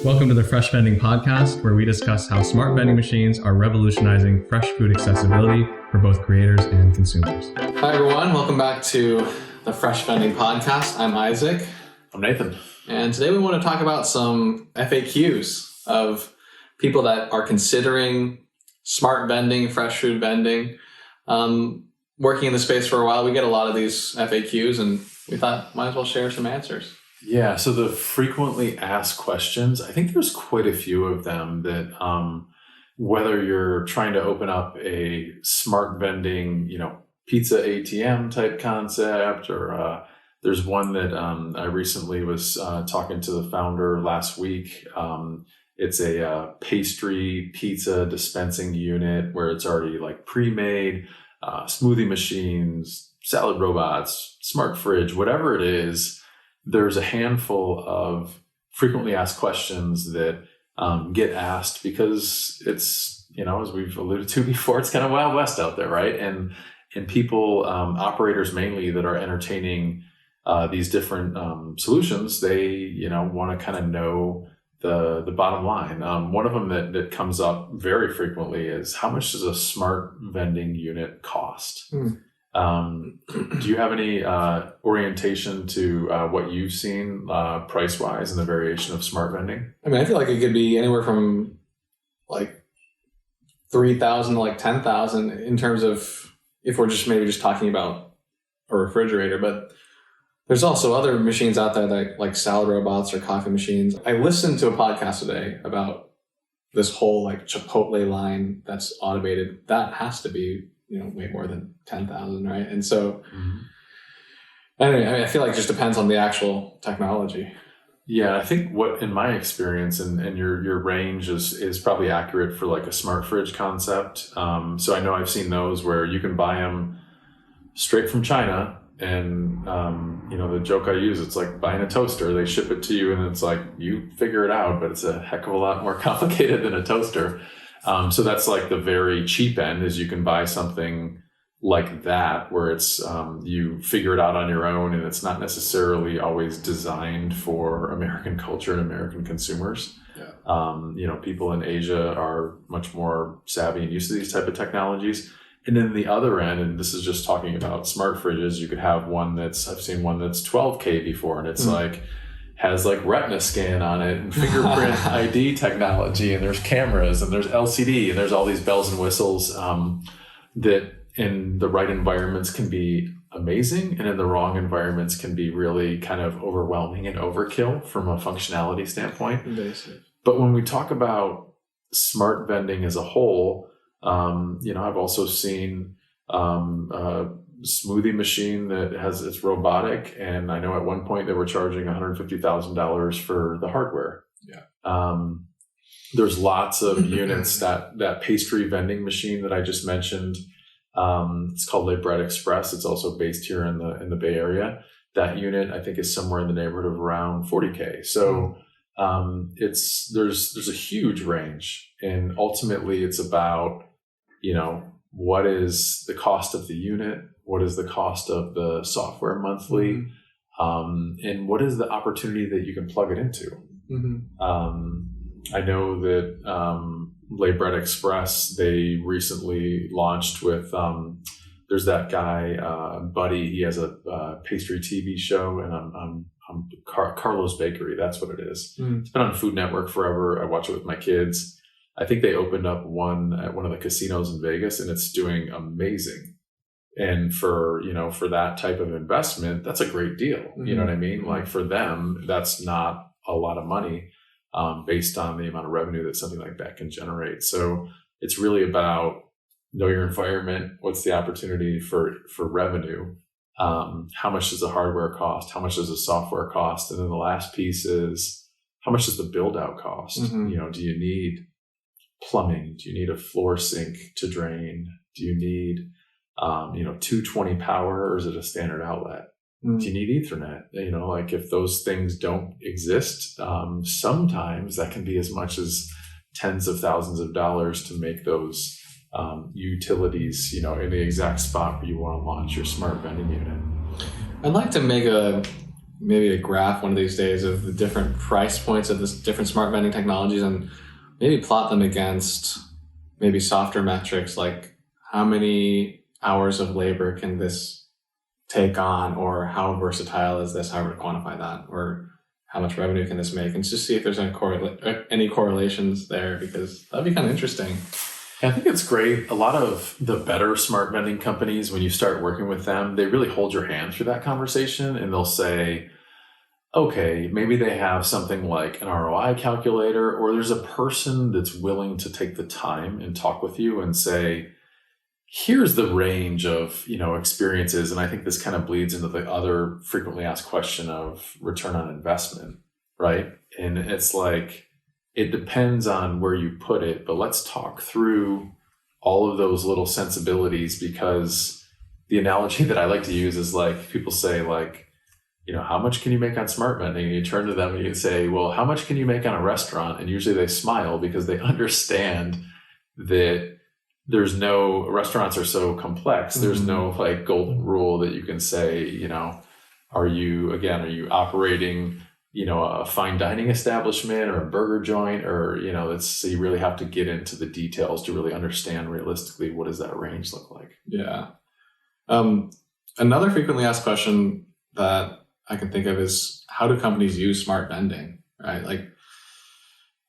Welcome to the Fresh Vending Podcast, where we discuss how smart vending machines are revolutionizing fresh food accessibility for both creators and consumers. Hi, everyone. Welcome back to the Fresh Vending Podcast. I'm Isaac. I'm Nathan. And today we want to talk about some FAQs of people that are considering smart vending, fresh food vending. Working in the space for a while, we get a lot of these FAQs, and we thought might as well share some answers. Yeah, so the frequently asked questions, I think there's quite a few of them that whether you're trying to open up a smart vending, pizza ATM type concept, or there's one that I recently was talking to the founder last week. It's a pastry pizza dispensing unit where it's already like pre-made, smoothie machines, salad robots, smart fridge, whatever it is. There's a handful of frequently asked questions that get asked because it's, as we've alluded to before, it's kind of Wild West out there, right? And people, operators mainly that are entertaining these different solutions, they, want to kind of know the bottom line. One of them that comes up very frequently is, how much does a smart vending unit cost? Do you have any orientation to what you've seen price-wise in the variation of smart vending? I mean, I feel like it could be anywhere from like $3,000 to like $10,000 in terms of if we're just talking about a refrigerator. But there's also other machines out there that like salad robots or coffee machines. I listened to a podcast today about this whole like Chipotle line that's automated. That has to be way more than 10,000, right? And so, I feel like it just depends on the actual technology. Yeah, I think what, in my experience, and your range is probably accurate for like a smart fridge concept. So I know I've seen those where you can buy them straight from China, and the joke I use, it's like buying a toaster. They ship it to you, and it's like you figure it out, but it's a heck of a lot more complicated than a toaster. So that's like the very cheap end, is you can buy something like that where it's you figure it out on your own, and it's not necessarily always designed for American culture and American consumers. Yeah. People in Asia are much more savvy and used to these type of technologies. And then the other end, and this is just talking about smart fridges, you could have I've seen one that's 12K before, and it's has like retina scan on it and fingerprint ID technology, and there's cameras and there's LCD and there's all these bells and whistles that in the right environments can be amazing, and in the wrong environments can be really kind of overwhelming and overkill from a functionality standpoint. Invasive. But when we talk about smart vending as a whole, I've also seen smoothie machine that it's robotic, and I know at one point they were charging $150,000 for the hardware. Yeah. There's lots of units. That pastry vending machine that I just mentioned, it's called Expires. It's also based here in the Bay Area. That unit I think is somewhere in the neighborhood of around $40K. So there's a huge range, and ultimately it's about what is the cost of the unit, what is the cost of the software monthly, and what is the opportunity that you can plug it into. I know that Lay Bread Express, they recently launched with, there's that guy, Buddy, he has a pastry TV show, and I'm Carlos Bakery, that's what it is. It's been on Food Network forever. I watch it with my kids. I think they opened up one at one of the casinos in Vegas, and it's doing amazing. And for that type of investment, that's a great deal. You know what I mean? Like for them, that's not a lot of money based on the amount of revenue that something like that can generate. So it's really about know your environment. What's the opportunity for revenue? How much does the hardware cost? How much does the software cost? And then the last piece is, how much does the build out cost? Do you need plumbing? Do you need a floor sink to drain? Do you need 220 power, or is it a standard outlet? Do you need Ethernet? Like if those things don't exist, sometimes that can be as much as tens of thousands of dollars to make those utilities, in the exact spot where you want to launch your smart vending unit. I'd like to make a maybe a graph one of these days of the different price points of the different smart vending technologies and maybe plot them against maybe softer metrics like how many hours of labor can this take on, or how versatile is this, however to quantify that, or how much revenue can this make, and just see if there's any correlations there, because that'd be kind of interesting. I think it's great. A lot of the better smart vending companies, when you start working with them, they really hold your hand through that conversation, and they'll say, okay, maybe they have something like an ROI calculator, or there's a person that's willing to take the time and talk with you and say, here's the range of, experiences. And I think this kind of bleeds into the other frequently asked question of return on investment, right? And it's like, it depends on where you put it, but let's talk through all of those little sensibilities, because the analogy that I like to use is like, people say like, how much can you make on smart vending? And you turn to them and you say, well, how much can you make on a restaurant? And usually they smile because they understand that restaurants are so complex. There's no like golden rule that you can say, are you operating, a fine dining establishment or a burger joint, or, you really have to get into the details to really understand realistically, what does that range look like? Yeah. Another frequently asked question that I can think of is, how do companies use smart vending, right? Like,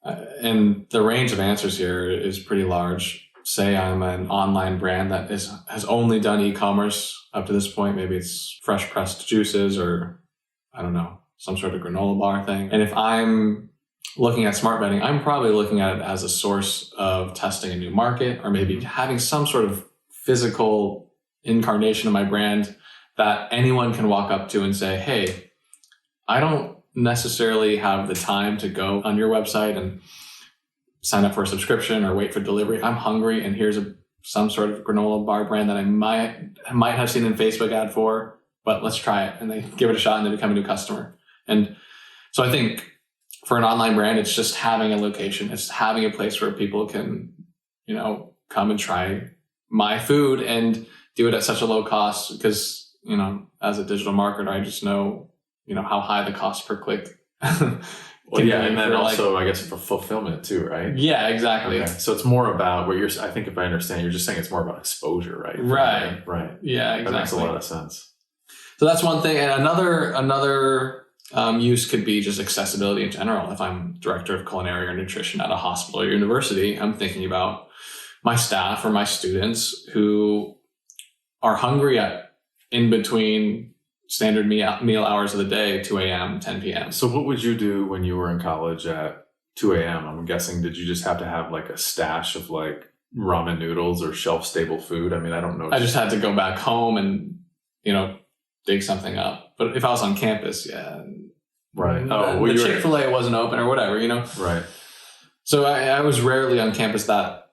and the range of answers here is pretty large. Say I'm an online brand that has only done e-commerce up to this point. Maybe it's fresh pressed juices, or I don't know, some sort of granola bar thing. And if I'm looking at smart vending, I'm probably looking at it as a source of testing a new market, or maybe having some sort of physical incarnation of my brand that anyone can walk up to and say, hey, I don't necessarily have the time to go on your website and sign up for a subscription or wait for delivery. I'm hungry, and here's some sort of granola bar brand that I might have seen in Facebook ad for, but let's try it. And they give it a shot and they become a new customer. And so I think for an online brand, it's just having a location. It's having a place where people can, come and try my food and do it at such a low cost, because, as a digital marketer, I just know, how high the cost per click. Well, yeah, and then also, I guess, for fulfillment too, right? Yeah, exactly. Okay. So it's more about I think if I understand, you're just saying it's more about exposure, right? Right. Yeah, exactly. That makes a lot of sense. So that's one thing. And another use could be just accessibility in general. If I'm director of culinary or nutrition at a hospital or university, I'm thinking about my staff or my students who are hungry in between standard meal hours of the day, 2 a.m., 10 p.m. So what would you do when you were in college at 2 a.m.? I'm guessing, did you just have to have like a stash of like ramen noodles or shelf-stable food? I mean, I don't know. I just had to go back home and, dig something up. But if I was on campus, yeah. Right. The Chick-fil-A wasn't open or whatever, Right. So I was rarely on campus that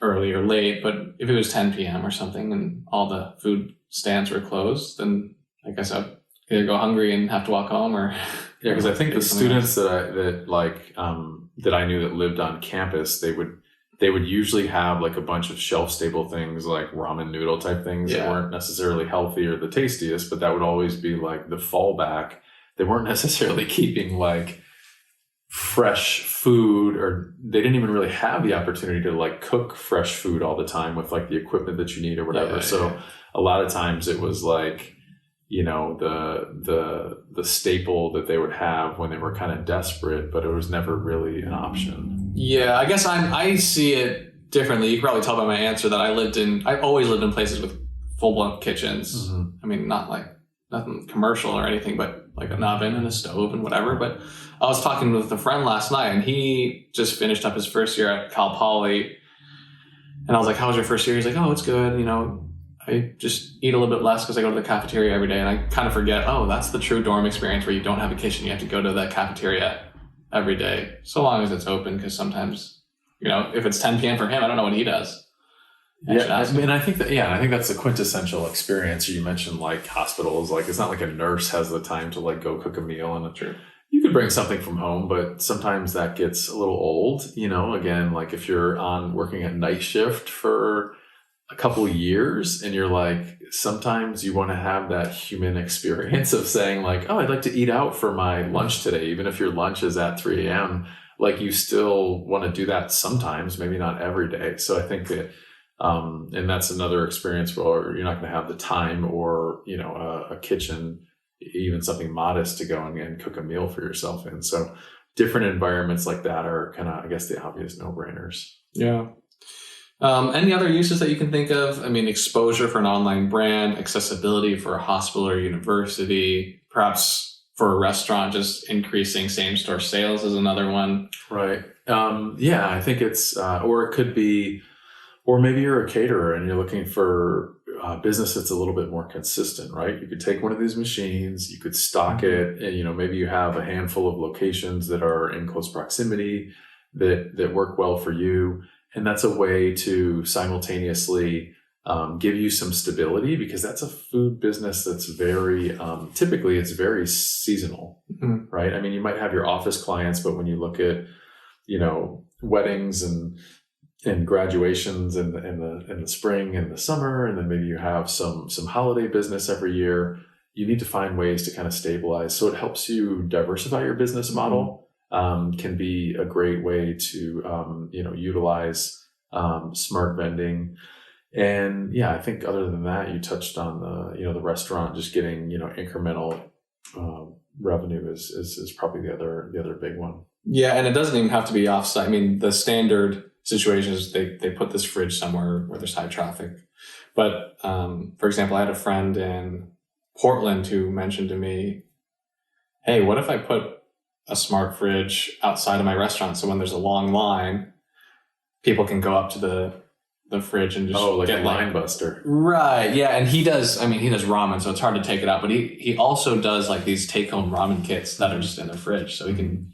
early or late, but if it was 10 p.m. or something and all the food stands were closed, then I guess I'd either go hungry and have to walk home, or yeah, because I think the students that I knew that lived on campus, they would usually have like a bunch of shelf stable things like ramen noodle type things that weren't necessarily healthy or the tastiest, but that would always be like the fallback. They weren't necessarily keeping like fresh food, or they didn't even really have the opportunity to like cook fresh food all the time with like the equipment that you need or whatever. A lot of times it was like, the staple that they would have when they were kind of desperate, but it was never really an option. Yeah, I guess I see it differently. You can probably tell by my answer that I always lived in places with full-blown kitchens. Mm-hmm. I mean, not like nothing commercial or anything, but like an oven and a stove and whatever. But I was talking with a friend last night, and he just finished up his first year at Cal Poly. And I was like, how was your first year? He's like, oh, it's good. I just eat a little bit less because I go to the cafeteria every day, and I kind of forget, that's the true dorm experience where you don't have a kitchen. You have to go to that cafeteria every day, so long as it's open, because sometimes, if it's 10 p.m. for him, I don't know what he does. I think that's a quintessential experience. You mentioned like hospitals, like it's not like a nurse has the time to like go cook a meal, and you could bring something from home, but sometimes that gets a little old, again, like if you're working at night shift for a couple of years, and you're like, sometimes you want to have that human experience of saying like, oh, I'd like to eat out for my lunch today, even if your lunch is at 3 a.m. Like you still want to do that sometimes, maybe not every day. So I think that, and that's another experience where you're not going to have the time or, a kitchen, even something modest to go and cook a meal for yourself in. So different environments like that are kind of, I guess, the obvious no-brainers. Yeah. Any other uses that you can think of? I mean, exposure for an online brand, accessibility for a hospital or university, perhaps for a restaurant, just increasing same-store sales is another one. Right. Yeah, I think it's, or it could be, or maybe you're a caterer and you're looking for a business that's a little bit more consistent, right? You could take one of these machines, you could stock it, and, maybe you have a handful of locations that are in close proximity that work well for you. And that's a way to simultaneously give you some stability, because that's a food business that's very, typically it's very seasonal, right? I mean, you might have your office clients, but when you look at, weddings and graduations in the spring and the summer, and then maybe you have some holiday business every year, you need to find ways to kind of stabilize. So it helps you diversify your business model. Can be a great way to utilize smart vending. And yeah, I think other than that, you touched on the restaurant, just getting incremental revenue is probably the other big one. Yeah, and it doesn't even have to be offsite. I mean, the standard situation is they put this fridge somewhere where there's high traffic. But for example, I had a friend in Portland who mentioned to me, hey, what if I put a smart fridge outside of my restaurant, so when there's a long line, people can go up to the fridge and just get line buster. Right. Yeah. And he does ramen, so it's hard to take it out, but he also does like these take home ramen kits that are just in the fridge. So he can,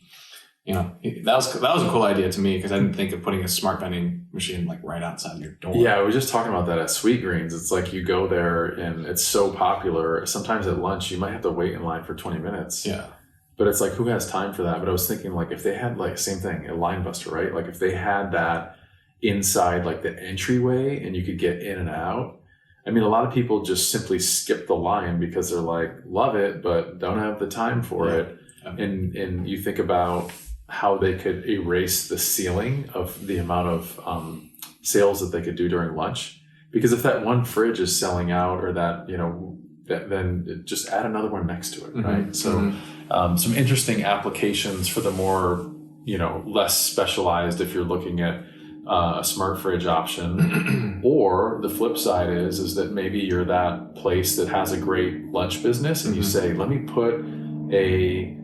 that was a cool idea to me, because I didn't think of putting a smart vending machine like right outside your door. Yeah. I was just talking about that at Sweetgreens. It's like you go there and it's so popular. Sometimes at lunch, you might have to wait in line for 20 minutes. Yeah. But it's like, who has time for that? But I was thinking, like, if they had, like, same thing, a line buster, right? Like, if they had that inside, like, the entryway, and you could get in and out. I mean, a lot of people just simply skip the line because they're like, love it, but don't have the time for it. Yeah. And you think about how they could erase the ceiling of the amount of sales that they could do during lunch. Because if that one fridge is selling out, or that, then just add another one next to it, right? So some interesting applications for the more, less specialized, if you're looking at a smart fridge option. Or the flip side is that maybe you're that place that has a great lunch business, and you say, let me put a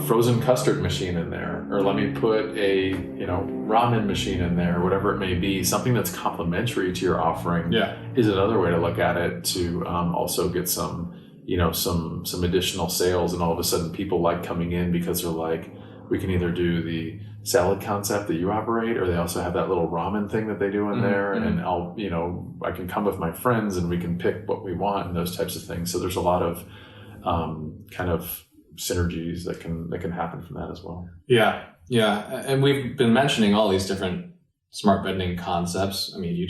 frozen custard machine in there, or let me put a ramen machine in there, or whatever it may be. Something that's complementary to your offering is another way to look at it, to also get some additional sales. And all of a sudden people like coming in because they're like, we can either do the salad concept that you operate, or they also have that little ramen thing that they do in there, and I can come with my friends and we can pick what we want, and those types of things. So there's a lot of kind of synergies that can happen from that as well. Yeah. And we've been mentioning all these different smart vending concepts. I mean, you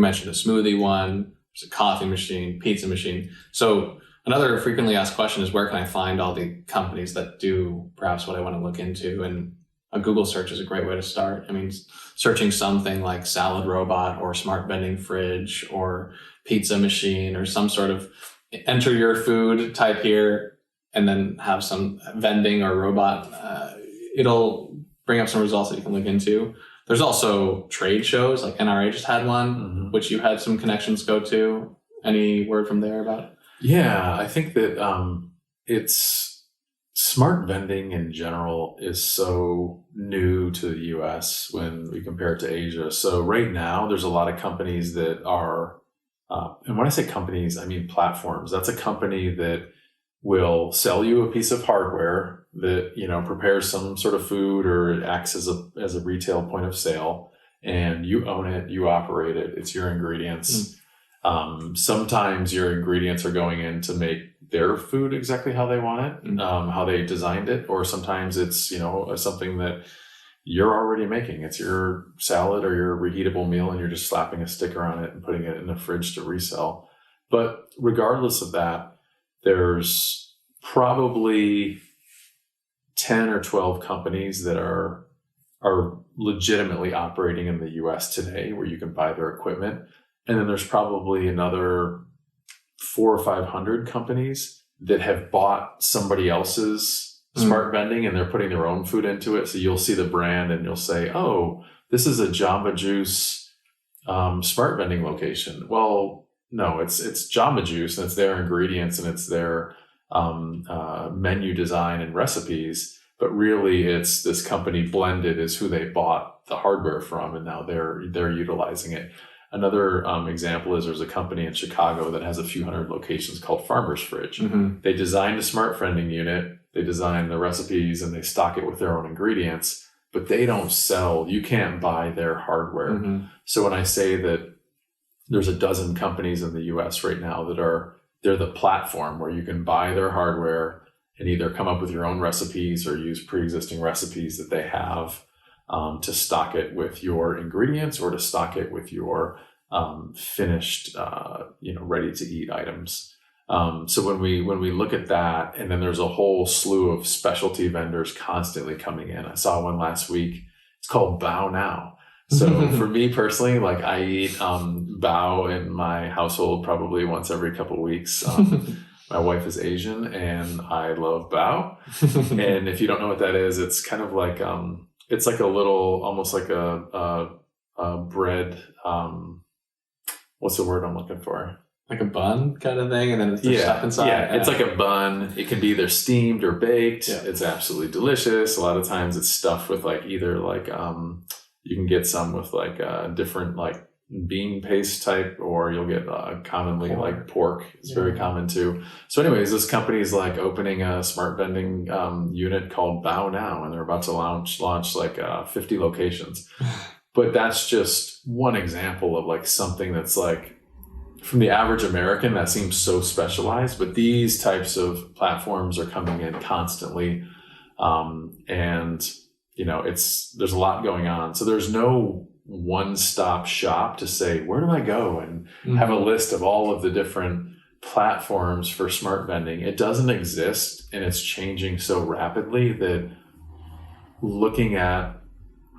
mentioned a smoothie one, there's a coffee machine, pizza machine. So another frequently asked question is, where can I find all the companies that do perhaps what I want to look into? And a Google search is a great way to start. I mean, searching something like salad robot or smart vending fridge or pizza machine, or some sort of enter your food, type here, and then have some vending or robot. It'll bring up some results that you can look into. There's also trade shows, like NRA just had one, which you had some connections go to. Any word from there about it? Yeah, I think that it's smart vending in general is so new to the US when we compare it to Asia. So right now, there's a lot of companies that are, and when I say companies, I mean platforms. That's a company that will sell you a piece of hardware that, prepares some sort of food, or it acts as a retail point of sale, and you own it, you operate it, it's your ingredients. Sometimes your ingredients are going in to make their food exactly how they want it, how they designed it, or sometimes it's, something that you're already making. It's your salad or your reheatable meal, and you're just slapping a sticker on it and putting it in the fridge to resell. But regardless of that, there's probably 10 or 12 companies that are legitimately operating in the US today where you can buy their equipment. And then there's probably another 400 or 500 companies that have bought somebody else's smart vending and they're putting their own food into it. So you'll see the brand and you'll say, oh, this is a Jamba Juice smart vending location. Well, no, it's Jamba Juice, and it's their ingredients and it's their menu design and recipes. But really, it's this company Blended is who they bought the hardware from, and now they're utilizing it. Another example is there's a company in Chicago that has a few hundred locations called Farmer's Fridge. Mm-hmm. They designed a smart vending unit, they design the recipes, and they stock it with their own ingredients, but they don't sell. You can't buy their hardware. Mm-hmm. So when I say that there's a dozen companies in the US right now that they're the platform where you can buy their hardware and either come up with your own recipes or use pre-existing recipes that they have to stock it with your ingredients or to stock it with your finished, ready to eat items. So when we look at that, and then there's a whole slew of specialty vendors constantly coming in. I saw one last week. It's called Bow Now. So for me personally, like I eat bao in my household probably once every couple of weeks. My wife is Asian and I love bao. And if you don't know what that is, it's kind of like it's like a little, almost like a bread. What's the word I'm looking for? Like a bun kind of thing, and then there's stuff inside. Yeah, it's like a bun. It can be either steamed or baked. Yeah. It's absolutely delicious. A lot of times it's stuffed with like either like you can get some with like different like bean paste type, or you'll get commonly like pork is very common too. So anyways, this company is like opening a smart vending unit called Bow Now, and they're about to launch like 50 locations. But that's just one example of like something that's like, from the average American, that seems so specialized, but these types of platforms are coming in constantly. And there's a lot going on. So there's no one-stop shop to say, where do I go and have a list of all of the different platforms for smart vending. It doesn't exist, and it's changing so rapidly that looking at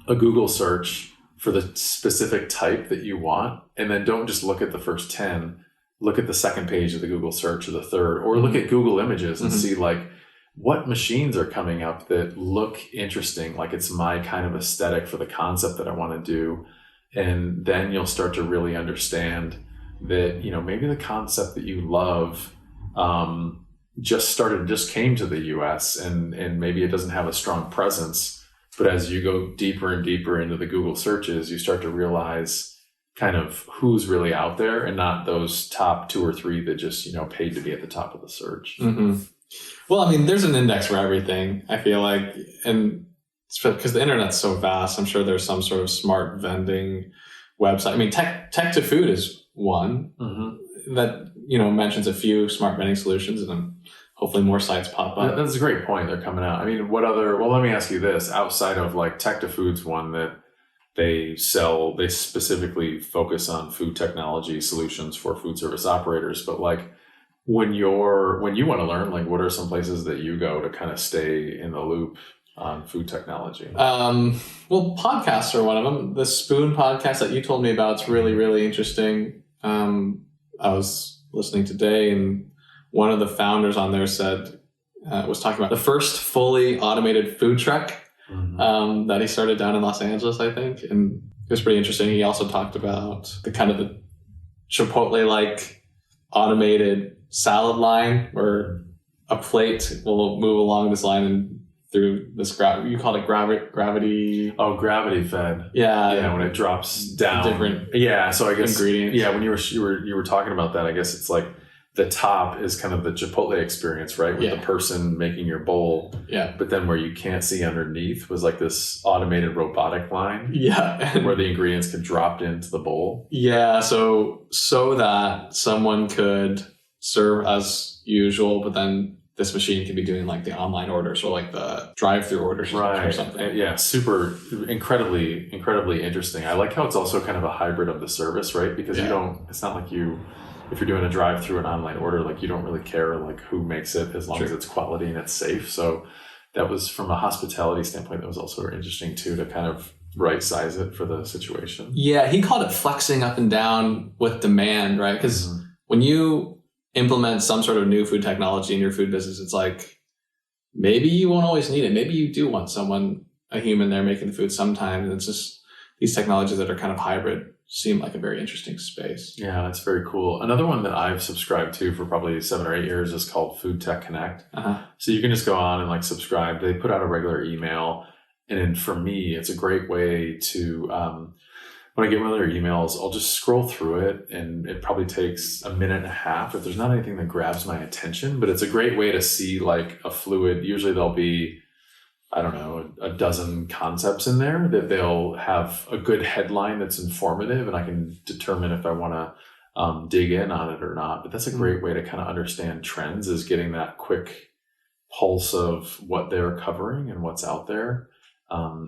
a Google search for the specific type that you want, and then don't just look at the first 10, look at the second page of the Google search or the third, or look at Google Images and see like what machines are coming up that look interesting, like it's my kind of aesthetic for the concept that I want to do. And then you'll start to really understand that, maybe the concept that you love just came to the US and maybe it doesn't have a strong presence. But as you go deeper and deeper into the Google searches, you start to realize kind of who's really out there and not those top 2 or 3 that just, paid to be at the top of the search. Mm-hmm. Well, I mean, there's an index for everything, I feel like. And because the internet's so vast, I'm sure there's some sort of smart vending website. I mean, tech to food is one that, mentions a few smart vending solutions, and then hopefully more sites pop up. That's a great point. They're coming out. I mean, let me ask you this. Outside of like tech to food's one that they specifically focus on food technology solutions for food service operators. But like when you want to learn, like what are some places that you go to kind of stay in the loop on food technology? Well, podcasts are one of them. The Spoon podcast that you told me about is really, really interesting. I was listening today, and one of the founders on there was talking about the first fully automated food truck that he started down in Los Angeles, I think. And it was pretty interesting. He also talked about the kind of the Chipotle-like automated salad line where a plate will move along this line and through this you called it gravity. Oh, gravity fed. Yeah. When it drops down. Different so I guess ingredients. Yeah, when you were talking about that, I guess it's like the top is kind of the Chipotle experience, right? With the person making your bowl. Yeah. But then where you can't see underneath was like this automated robotic line. Yeah. Where the ingredients could drop into the bowl. Yeah. So that someone could serve as usual, but then this machine can be doing like the online orders or like the drive-through orders or something. Yeah, super, incredibly interesting. I like how it's also kind of a hybrid of the service, right? Because it's not like if you're doing a drive-through an online order, like you don't really care like who makes it as long as it's quality and it's safe. So that was, from a hospitality standpoint, that was also interesting too, to kind of right size it for the situation. Yeah, he called it flexing up and down with demand, right? Because when you implement some sort of new food technology in your food business, it's like, maybe you won't always need it. Maybe you do want a human there making the food sometimes. And it's just these technologies that are kind of hybrid seem like a very interesting space. Yeah, that's very cool. Another one that I've subscribed to for probably 7 or 8 years is called Food Tech Connect. So you can just go on and like subscribe. They put out a regular email. And then for me, it's a great way to, when I get one of their emails, I'll just scroll through it, and it probably takes a minute and a half if there's not anything that grabs my attention. But it's a great way to see like a fluid. Usually there'll be, I don't know, a dozen concepts in there that they'll have a good headline that's informative, and I can determine if I want to dig in on it or not. But that's a great way to kind of understand trends, is getting that quick pulse of what they're covering and what's out there.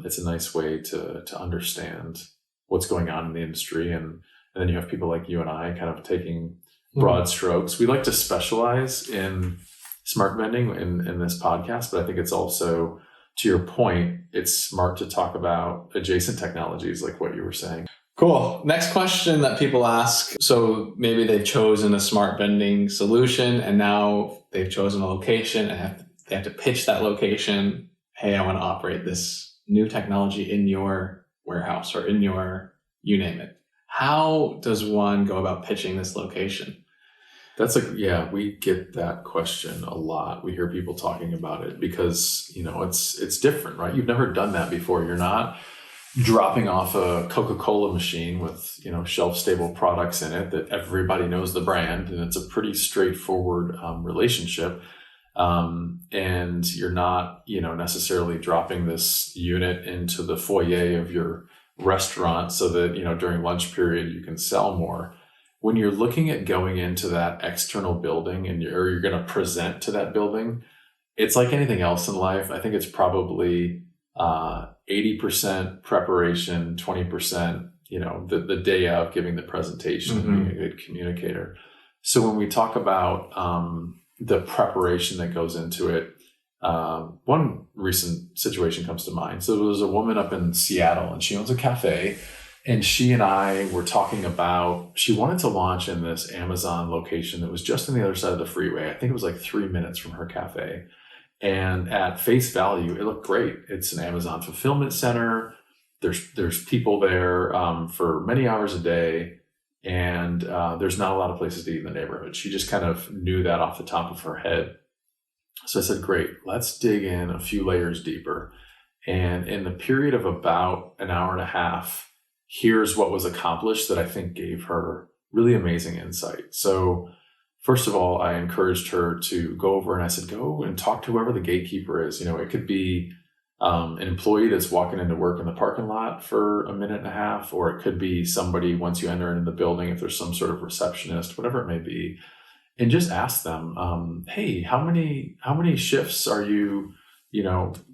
It's a nice way to understand what's going on in the industry. And then you have people like you and I kind of taking broad strokes. We like to specialize in smart vending in this podcast, but I think it's also, to your point, it's smart to talk about adjacent technologies like what you were saying. Cool. Next question that people ask. So maybe they've chosen a smart vending solution, and now they've chosen a location and they have to pitch that location. Hey, I want to operate this new technology in your warehouse or in you name it. How does one go about pitching this location? We get that question a lot. We hear people talking about it because, it's different, right? You've never done that before. You're not dropping off a Coca-Cola machine with, shelf-stable products in it that everybody knows the brand, and it's a pretty straightforward relationship. And you're not, necessarily dropping this unit into the foyer of your restaurant so that, during lunch period, you can sell more. When you're looking at going into that external building and you're going to present to that building, it's like anything else in life. I think it's probably 80% preparation, 20%, the day of giving the presentation and being a good communicator. So when we talk about the preparation that goes into it, one recent situation comes to mind. So there was a woman up in Seattle, and she owns a cafe, and she and I were talking about, she wanted to launch in this Amazon location that was just on the other side of the freeway. I think it was like 3 minutes from her cafe. And at face value, it looked great. It's an Amazon fulfillment center. There's people there for many hours a day. And there's not a lot of places to eat in the neighborhood. She just kind of knew that off the top of her head. So I said, great, let's dig in a few layers deeper. And in the period of about an hour and a half, here's what was accomplished that I think gave her really amazing insight. So first of all, I encouraged her to go over, and I said, go and talk to whoever the gatekeeper is. It could be an employee that's walking into work in the parking lot for a minute and a half, or it could be somebody once you enter into the building, if there's some sort of receptionist, whatever it may be, and just ask them, hey, how many shifts are you,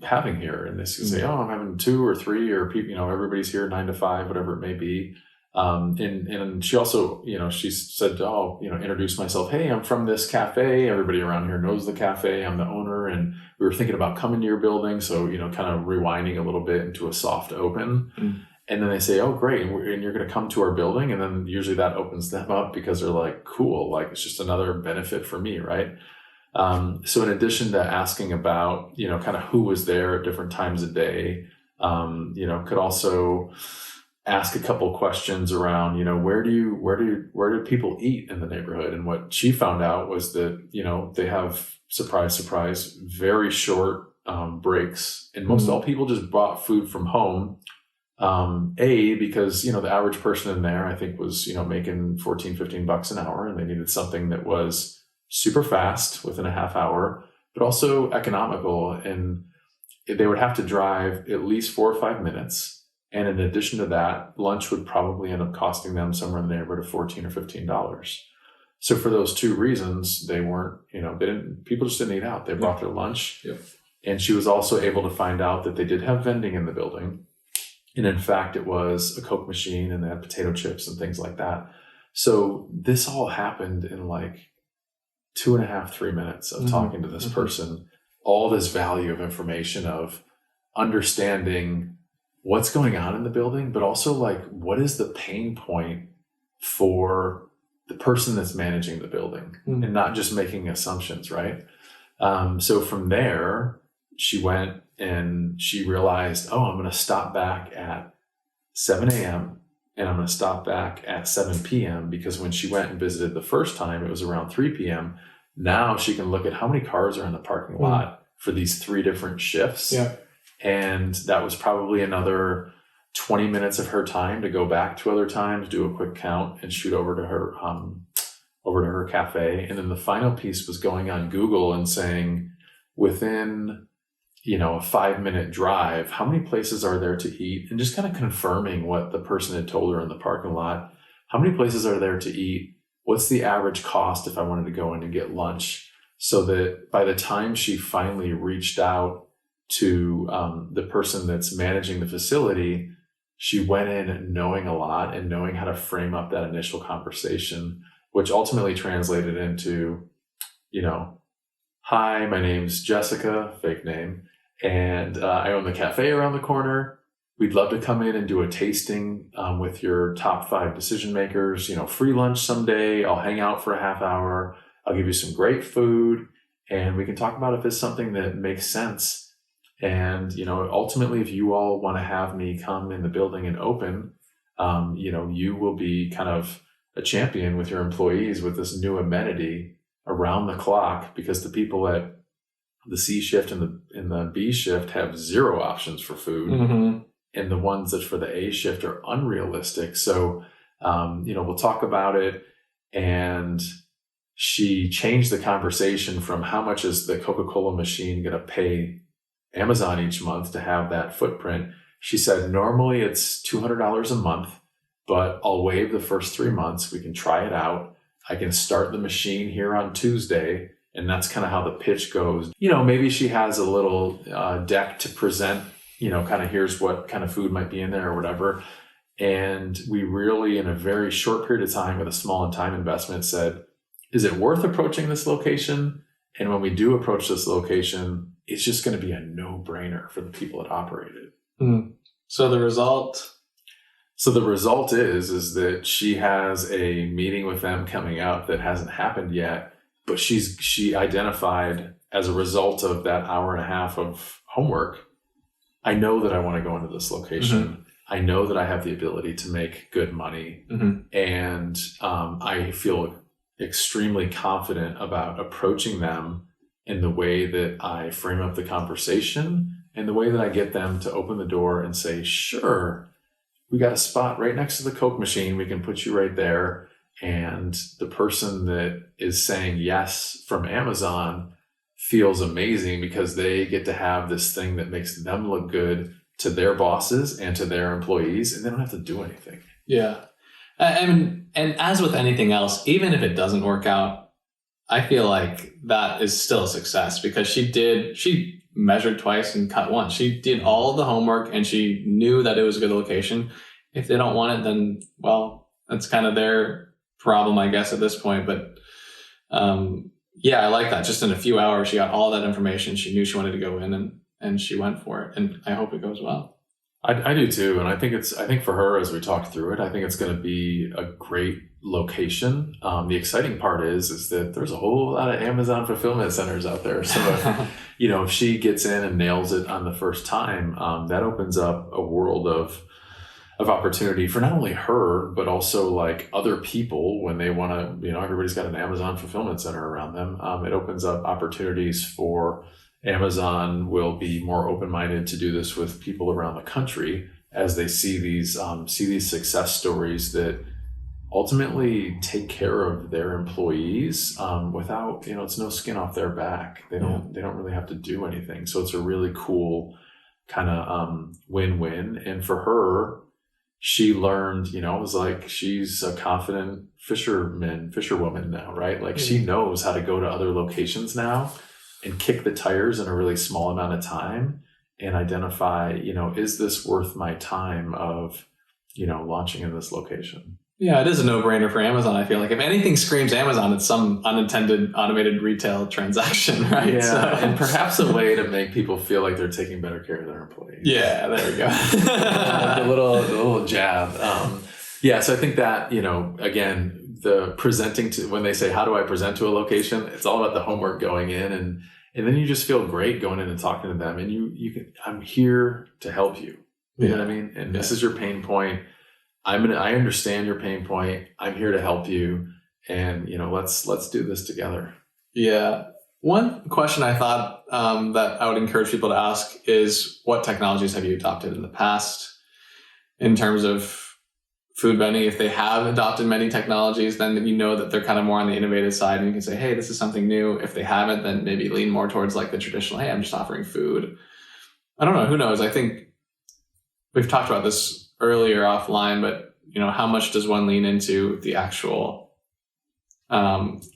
having here? And they can say, oh, I'm having 2 or 3, or people, everybody's here 9 to 5, whatever it may be. And she also, she said, introduce myself. Hey, I'm from this cafe. Everybody around here knows the cafe. I'm the owner, and we were thinking about coming to your building. So, kind of rewinding a little bit into a soft open. And then they say, oh, great. And you're going to come to our building. And then usually that opens them up because they're like, cool, like it's just another benefit for me. Right. So in addition to asking about, kind of who was there at different times of day, could also ask a couple questions around, where do people eat in the neighborhood? And what she found out was that, they have, surprise, very short breaks. And most all people just bought food from home. Because, the average person in there, I think was, making $14-15 an hour, and they needed something that was super fast within a half hour, but also economical. And they would have to drive at least 4 or 5 minutes. And in addition to that, lunch would probably end up costing them somewhere in the neighborhood of $14 or $15. So for those two reasons, they weren't, people just didn't eat out. They brought their lunch. Yep. And she was also able to find out that they did have vending in the building. And in fact, it was a Coke machine and they had potato chips and things like that. So this all happened in like 2.5, 3 minutes of talking to this person, all this value of information of understanding what's going on in the building, but also like, what is the pain point for the person that's managing the building and not just making assumptions, right? So from there, she went and she realized, oh, I'm going to stop back at 7 a.m. and I'm going to stop back at 7 p.m. because when she went and visited the first time, it was around 3 p.m. Now she can look at how many cars are in the parking lot for these 3 different shifts. Yeah. And that was probably another 20 minutes of her time to go back to other times, do a quick count and shoot over to her cafe. And then the final piece was going on Google and saying within, a 5-minute drive, how many places are there to eat? And just kind of confirming what the person had told her in the parking lot. How many places are there to eat? What's the average cost if I wanted to go in and get lunch? So that by the time she finally reached out to the person that's managing the facility, she went in knowing a lot and knowing how to frame up that initial conversation, which ultimately translated into, hi, my name's Jessica, fake name, and I own the cafe around the corner. We'd love to come in and do a tasting with your top 5 decision makers, free lunch someday. I'll hang out for a half hour. I'll give you some great food and we can talk about if it's something that makes sense. And, ultimately, if you all want to have me come in the building and open, you will be kind of a champion with your employees with this new amenity around the clock, because the people at the C shift and the B shift have 0 options for food. And the ones that for the A shift are unrealistic. So, we'll talk about it. And she changed the conversation from how much is the Coca-Cola machine going to pay Amazon each month to have that footprint. She said, normally it's $200 a month, but I'll waive the first 3 months. We can try it out. I can start the machine here on Tuesday. And that's kind of how the pitch goes. Maybe she has a little deck to present, kind of here's what kind of food might be in there or whatever. And we really, in a very short period of time with a small time investment, said, is it worth approaching this location? And when we do approach this location, it's just going to be a no-brainer for the people that operate it. So the result? So the result is that she has a meeting with them coming up that hasn't happened yet, but she identified as a result of that hour and a half of homework, I know that I want to go into this location. I know that I have the ability to make good money. And I feel extremely confident about approaching them in the way that I frame up the conversation and the way that I get them to open the door and say, sure, we got a spot right next to the Coke machine. We can put you right there. And the person that is saying yes from Amazon feels amazing because they get to have this thing that makes them look good to their bosses and to their employees, and they don't have to do anything. Yeah. And as with anything else, even if it doesn't work out, I feel like that is still a success because she measured twice and cut once. She did all of the homework and she knew that it was a good location. If they don't want it, then, well, that's kind of their problem, I guess, at this point. But yeah, I like that. Just in a few hours, she got all that information. She knew she wanted to go in and she went for it. And I hope it goes well. I do too. And I think for her, as we talked through it, I think it's going to be a great location. The exciting part is that there's a whole lot of Amazon fulfillment centers out there. So, if she gets in and nails it on the first time, that opens up a world of opportunity for not only her, but also like other people when they want to, everybody's got an Amazon fulfillment center around them. It opens up opportunities for Amazon will be more open-minded to do this with people around the country as they see these success stories that ultimately take care of their employees without, it's no skin off their back. They don't really have to do anything. So it's a really cool kind of win-win. And for her, she learned, it was like, she's a confident fisherwoman now, right? Like she knows how to go to other locations now and kick the tires in a really small amount of time and identify, is this worth my time of, launching in this location? Yeah, it is a no-brainer for Amazon. I feel like if anything screams Amazon, it's some unintended automated retail transaction, right? Yeah, so, and perhaps a way to make people feel like they're taking better care of their employees. Yeah, there we go. The little jab. So I think that, again, the presenting to, when they say, how do I present to a location? It's all about the homework going in, and then you just feel great going in and talking to them, and you can, I'm here to help you. You know what I mean? And this is your pain point. I understand your pain point. I'm here to help you. And, let's do this together. Yeah. One question I thought that I would encourage people to ask is, what technologies have you adopted in the past in terms of food vending? If they have adopted many technologies, then that they're kind of more on the innovative side, and you can say, hey, this is something new. If they haven't, then maybe lean more towards like the traditional, hey, I'm just offering food. I don't know. Who knows? I think we've talked about this earlier offline, but how much does one lean into the actual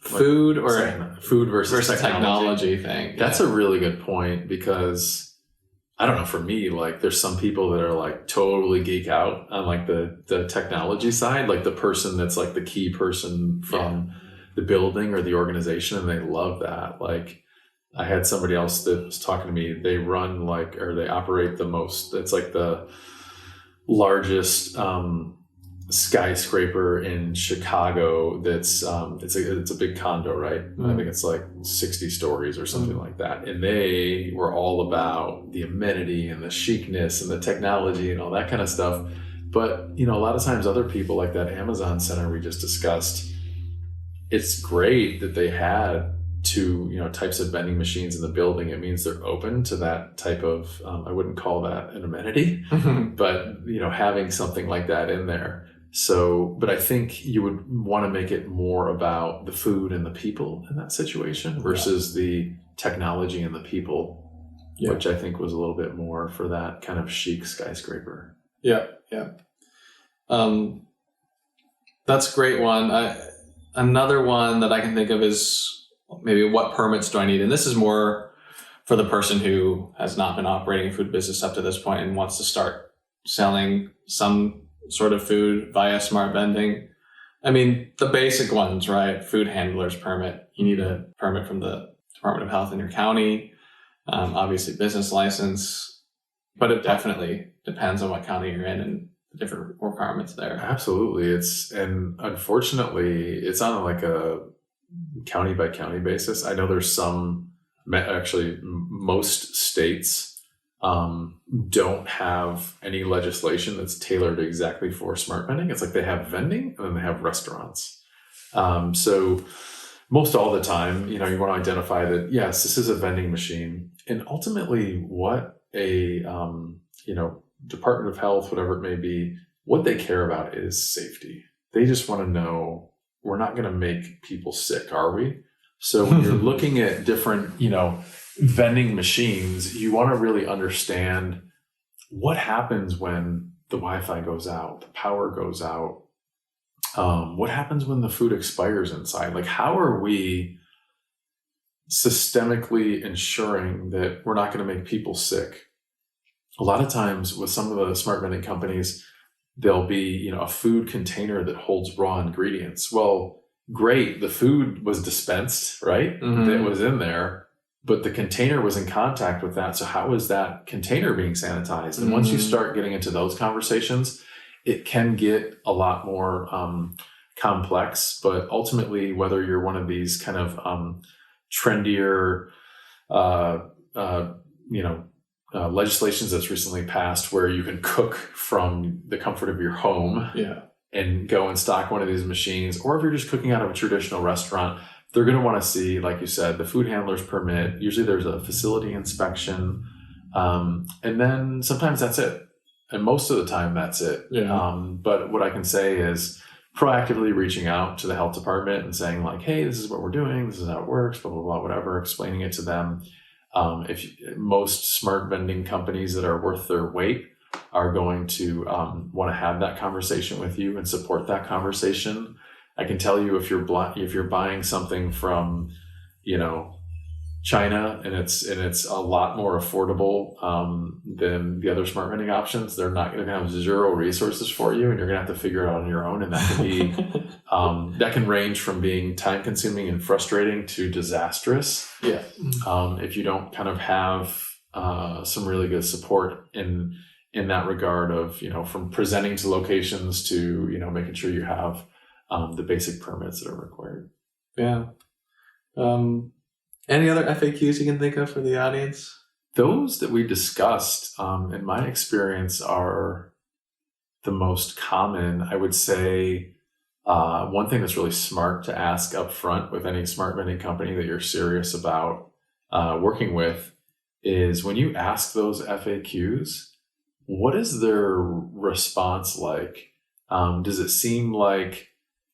food or food versus technology thing? That's a really good point, because I don't know, for me, like there's some people that are like totally geek out on like the technology side, like the person that's like the key person from the building or the organization, and they love that. Like I had somebody else that was talking to me, they operate the most, it's like the largest skyscraper in Chicago. That's it's a big condo, right? I think it's like 60 stories or something like that. And they were all about the amenity and the chicness and the technology and all that kind of stuff. But a lot of times other people, like that Amazon center we just discussed, it's great that they had two types of vending machines in the building. It means they're open to that type of I wouldn't call that an amenity, but having something like that in there. So, but I think you would want to make it more about the food and the people in that situation versus the technology and the people, which I think was a little bit more for that kind of chic skyscraper. Yeah. That's a great one. Another one that I can think of is maybe, what permits do I need? And this is more for the person who has not been operating a food business up to this point and wants to start selling some sort of food via smart vending. I mean, the basic ones, right? Food handler's permit. You need a permit from the Department of Health in your county. Obviously business license, but it definitely depends on what county you're in and the different requirements there. Absolutely. And unfortunately, it's on like a county by county basis. I know there's most states don't have any legislation that's tailored exactly for smart vending. It's like they have vending and then they have restaurants. So most all the time, you want to identify that, yes, this is a vending machine. And ultimately what a, Department of Health, whatever it may be, what they care about is safety. They just want to know, we're not going to make people sick, are we? So when you're looking at different, vending machines, you want to really understand what happens when the Wi-Fi goes out, the power goes out. What happens when the food expires inside? Like, how are we systemically ensuring that we're not going to make people sick? A lot of times with some of the smart vending companies, there'll be, a food container that holds raw ingredients. Well, great. The food was dispensed, right? That was in there, but the container was in contact with that. So how is that container being sanitized? And once you start getting into those conversations, it can get a lot more complex. But ultimately, whether you're one of these kind of trendier, legislations that's recently passed where you can cook from the comfort of your home and go and stock one of these machines, or if you're just cooking out of a traditional restaurant, they're going to want to see, like you said, the food handler's permit. Usually there's a facility inspection. And then sometimes that's it. And most of the time that's it. But what I can say is proactively reaching out to the health department and saying like, hey, this is what we're doing. This is how it works, blah, blah, blah, whatever, explaining it to them. Most smart vending companies that are worth their weight are going to want to have that conversation with you and support that conversation. I can tell you if you're buying something from, China and it's a lot more affordable than the other smart vending options, they're going to have zero resources for you, and you're going to have to figure it out on your own. And that can be that can range from being time consuming and frustrating to disastrous. Yeah. If you don't kind of have some really good support in that regard of, from presenting to locations to, making sure you have the basic permits that are required. Yeah. Any other FAQs you can think of for the audience? Those that we discussed, in my experience, are the most common. I would say one thing that's really smart to ask up front with any smart vending company that you're serious about working with is when you ask those FAQs, what is their response like? Does it seem like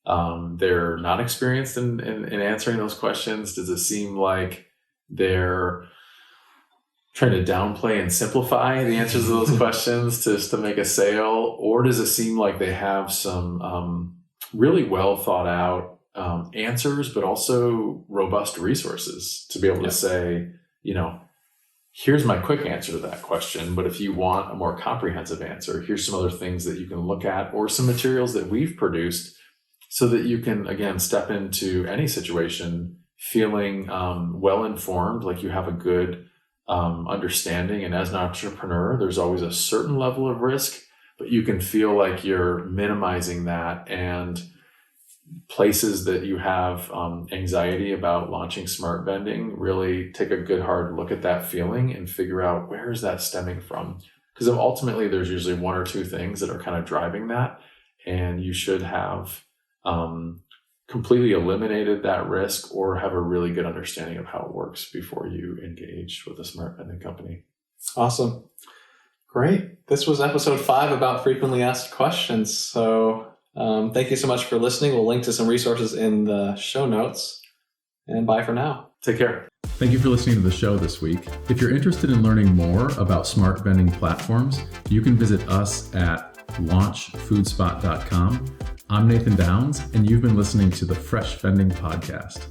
they're not experienced in answering those questions? Does it seem like they're trying to downplay and simplify the answers to those questions just to make a sale? Or does it seem like they have some really well thought out answers, but also robust resources to be able to say, here's my quick answer to that question, but if you want a more comprehensive answer, here's some other things that you can look at or some materials that we've produced so that you can, again, step into any situation feeling well-informed, like you have a good understanding. And as an entrepreneur, there's always a certain level of risk, but you can feel like you're minimizing that, and places that you have anxiety about launching smart vending, really take a good hard look at that feeling and figure out where is that stemming from. Because ultimately there's usually one or two things that are kind of driving that, and you should have completely eliminated that risk or have a really good understanding of how it works before you engage with a smart vending company. Awesome. Great. This was episode 5 about frequently asked questions. So thank you so much for listening. We'll link to some resources in the show notes, and bye for now. Take care. Thank you for listening to the show this week. If you're interested in learning more about smart vending platforms, you can visit us at launchfoodspot.com. I'm Nathan Downs, and you've been listening to the Fresh Vending Podcast.